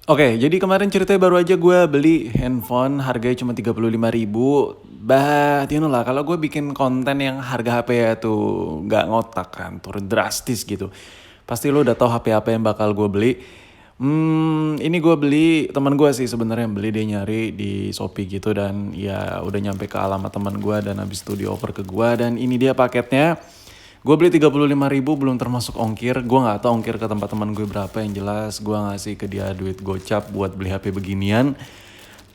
Oke, jadi kemarin ceritanya baru aja gue beli handphone harganya cuma 35.000. You know lah, kalau gue bikin konten yang harga HP ya tuh nggak ngotak kan, turun drastis gitu. Pasti lo udah tahu HP apa yang bakal gue beli. Ini gue beli teman gue sih sebenarnya yang beli, dia nyari di Shopee gitu dan ya udah nyampe ke alamat teman gue dan habis itu dioper ke gue dan ini dia paketnya. Gue beli 35.000 belum termasuk ongkir. Gue nggak tahu ongkir ke tempat teman gue berapa, yang jelas gue ngasih ke dia duit gocap buat beli HP beginian.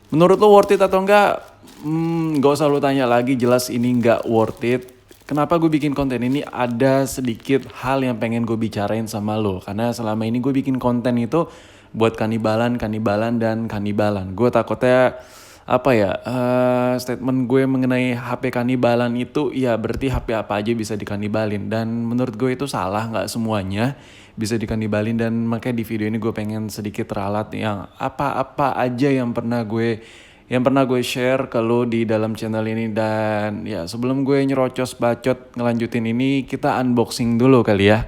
Menurut lo worth it atau enggak? Gak usah lo tanya lagi, jelas ini nggak worth it. Kenapa gue bikin konten ini? Ada sedikit hal yang pengen gue bicarain sama lo. Karena selama ini gue bikin konten itu buat kanibalan, dan kanibalan. Gue takutnya apa ya, statement gue mengenai HP kanibalan itu ya berarti HP apa aja bisa dikanibalin. Dan menurut gue itu salah, nggak semuanya bisa dikanibalin. Dan makanya di video ini gue pengen sedikit ralat yang apa-apa aja yang pernah gue share ke lo di dalam channel ini. Dan ya sebelum gue nyerocos bacot ngelanjutin ini, kita unboxing dulu kali ya.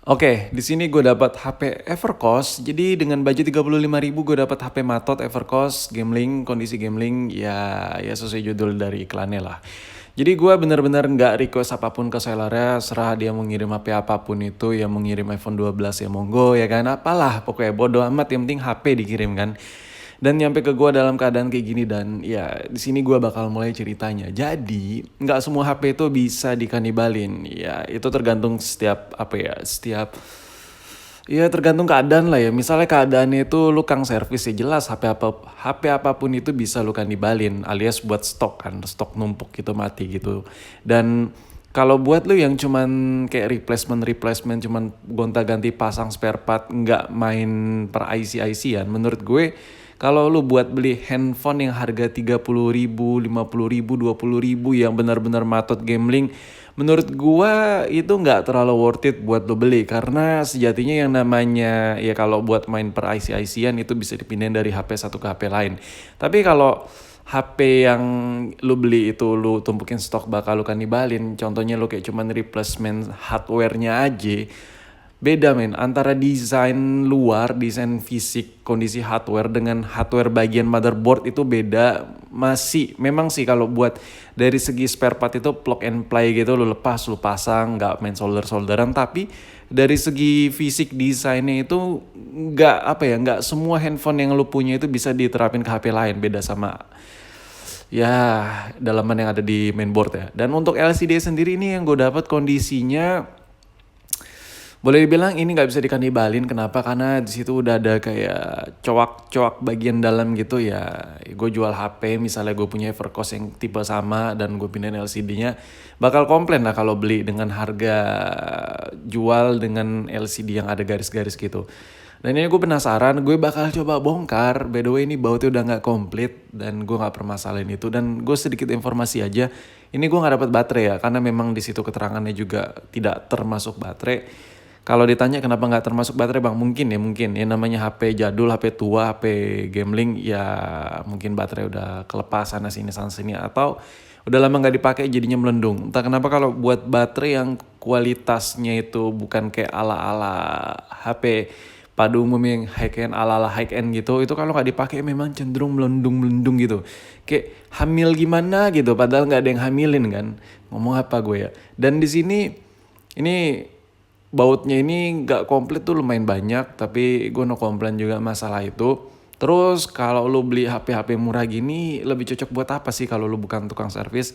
Oke, di sini gue dapat HP Evercost. Jadi dengan budget 35.000 gue dapat HP Matot Evercost Gameling, kondisi Gameling ya sesuai judul dari iklannya lah. Jadi gue bener-bener nggak request apapun ke sellernya, serah dia mau ngirim HP apapun itu, ya mau ngirim iPhone 12 ya monggo ya kan, apalah pokoknya bodo amat, yang penting HP dikirim kan. Dan nyampe ke gue dalam keadaan kayak gini, dan ya di sini gue bakal mulai ceritanya. Jadi nggak semua HP itu bisa dikanibalin. Ya itu tergantung ya tergantung keadaan lah ya. Misalnya keadaannya itu lu kang servis, ya jelas HP apapun itu bisa lu kanibalin, alias buat stok kan, stok numpuk gitu mati gitu. Dan kalau buat lu yang cuman kayak replacement cuman gonta-ganti pasang spare part, nggak main per IC-IC-an, menurut gue kalau lu buat beli handphone yang harga 30.000, 50.000, 20.000 yang benar-benar matot gambling, menurut gua itu nggak terlalu worth it buat lo beli. Karena sejatinya yang namanya ya kalau buat main per IC-IC-an itu bisa dipindahin dari HP satu ke HP lain. Tapi kalau HP yang lu beli itu lu tumpukin stok bakal lu kanibalin, contohnya lu kayak cuman replacement hardware-nya aja, beda men antara desain luar, desain fisik, kondisi hardware dengan hardware bagian motherboard itu beda. Masih memang sih kalau buat dari segi spare part itu plug and play gitu, lu lepas lu pasang, nggak main solderan. Tapi dari segi fisik desainnya itu nggak semua handphone yang lu punya itu bisa diterapin ke HP lain, beda sama ya dalaman yang ada di mainboard ya. Dan untuk LCD sendiri ini yang gue dapat kondisinya boleh dibilang ini nggak bisa dikanibalin. Kenapa? Karena di situ udah ada kayak coak-coak bagian dalam gitu ya. Gue jual HP, misalnya gue punya Evercost yang tipe sama dan gue pindahin LCD-nya, bakal komplain lah kalau beli dengan harga jual dengan LCD yang ada garis-garis gitu. Dan ini gue penasaran, gue bakal coba bongkar. By the way ini bautnya udah nggak komplit dan gue nggak permasalahin itu. Dan gue sedikit informasi aja, ini gue nggak dapat baterai ya, karena memang di situ keterangannya juga tidak termasuk baterai. Kalau ditanya kenapa nggak termasuk baterai bang, mungkin ya namanya HP jadul, HP tua, HP gambling ya mungkin baterai udah kelepas sana sini atau udah lama nggak dipakai jadinya melendung. Entah kenapa kalau buat baterai yang kualitasnya itu bukan kayak ala-ala HP pada umumnya yang high end ala-ala high end gitu, itu kalau nggak dipakai memang cenderung melendung-melendung gitu. Kayak hamil gimana gitu, padahal nggak ada yang hamilin kan. Ngomong apa gue ya. Dan di sini ini bautnya ini nggak komplit tuh lumayan banyak, tapi gue no komplain juga masalah itu. Terus kalau lu beli HP-HP murah gini lebih cocok buat apa sih kalau lu bukan tukang servis?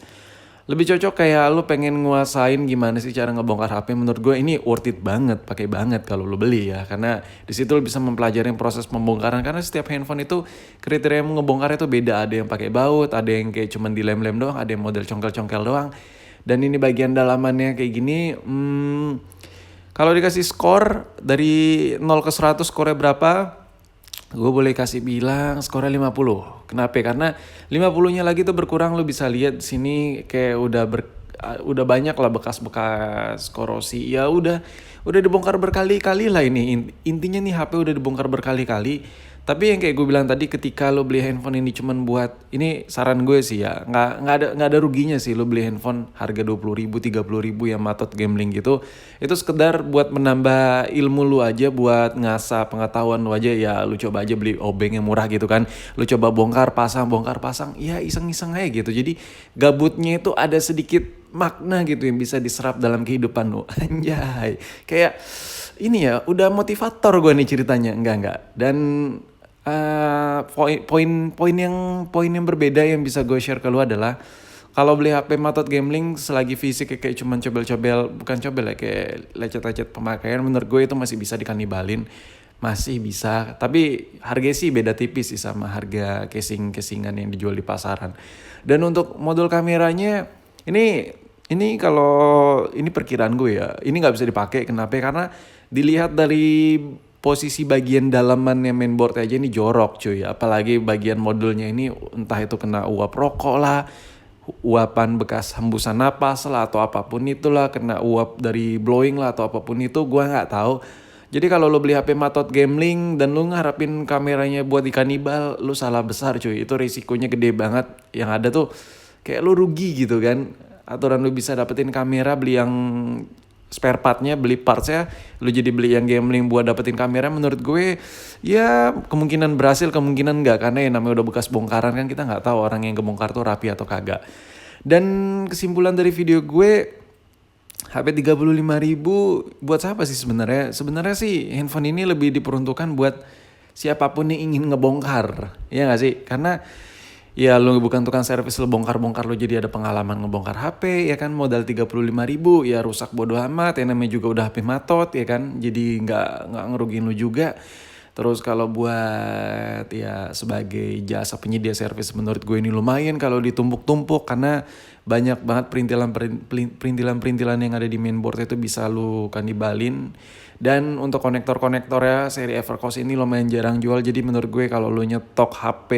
Lebih cocok kayak lu pengen nguasain gimana sih cara ngebongkar HP. Menurut gue ini worth it banget, pakai banget kalau lu beli ya. Karena di situ lu bisa mempelajari proses pembongkaran, karena setiap handphone itu kriteria ngebongkar itu beda. Ada yang pakai baut, ada yang kayak cuman dilem-lem doang, ada yang model congkel-congkel doang. Dan ini bagian dalamannya kayak gini, kalau dikasih skor dari 0 ke 100 skornya berapa? Gue boleh kasih bilang skornya 50. Kenapa? Karena 50-nya lagi tuh berkurang, lu bisa lihat sini kayak udah banyak lah bekas-bekas korosi. Ya udah dibongkar berkali-kali lah ini. Intinya nih HP udah dibongkar berkali-kali. Tapi yang kayak gue bilang tadi, ketika lo beli handphone ini cuman buat, ini saran gue sih ya, nggak ada ruginya sih lo beli handphone harga 20.000 30.000 yang matot gambling gitu. Itu sekedar buat menambah ilmu lu aja, buat ngasah pengetahuan lu aja. Ya lu coba aja beli obeng yang murah gitu kan, lu coba bongkar pasang, ya iseng-iseng aja gitu. Jadi gabutnya itu ada sedikit makna gitu yang bisa diserap dalam kehidupan lu. Anjay, kayak ini ya udah motivator gue nih ceritanya. Enggak. Dan poin yang berbeda yang bisa gue share ke lu adalah, kalau beli HP matot gambling selagi fisik kayak cuman cobel-cobel, bukan cobel ya, kayak lecet-lecet pemakaian, menurut gue itu masih bisa dikanibalin, masih bisa. Tapi harga sih beda tipis sih sama harga casing-casingan yang dijual di pasaran. Dan untuk modul kameranya ini kalau ini perkiraan gue ya, ini nggak bisa dipakai. Kenapa? Karena dilihat dari posisi bagian dalamannya mainboard aja ini jorok cuy. Apalagi bagian modulnya ini entah itu kena uap rokok lah, uapan bekas hembusan napas lah, atau apapun itulah, kena uap dari blowing lah atau apapun itu, gua nggak tahu. Jadi kalau lo beli HP matot gambling dan lo ngarepin kameranya buat ikanibal, lo salah besar cuy. Itu risikonya gede banget. Yang ada tuh kayak lo rugi gitu kan. Aturan lo bisa dapetin kamera, beli yang spare partnya, beli partsnya, lu jadi beli yang gambling buat dapetin kamera, menurut gue ya kemungkinan berhasil, kemungkinan enggak, karena yang namanya udah bekas bongkaran kan, kita nggak tahu orang yang kebongkar tuh rapi atau kagak. Dan kesimpulan dari video gue, HP 35.000 buat siapa sih sebenarnya? Sebenarnya sih handphone ini lebih diperuntukkan buat siapapun yang ingin ngebongkar, ya nggak sih? Karena ya lu bukan tukang servis, lu bongkar-bongkar, lu jadi ada pengalaman ngebongkar HP ya kan, modal 35.000 ya rusak bodo amat, ya namanya juga udah HP matot ya kan, jadi nggak ngerugiin lu juga. Terus kalau buat ya sebagai jasa penyedia servis, menurut gue ini lumayan kalau ditumpuk-tumpuk, karena banyak banget perintilan-perintilan yang ada di mainboard itu bisa lu kanibalin. Dan untuk konektor-konektor ya, seri Evercost ini lumayan jarang jual. Jadi menurut gue kalau lu nyetok HP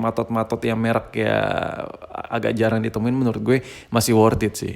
matot-matot yang merek ya agak jarang ditemuin, menurut gue masih worth it sih.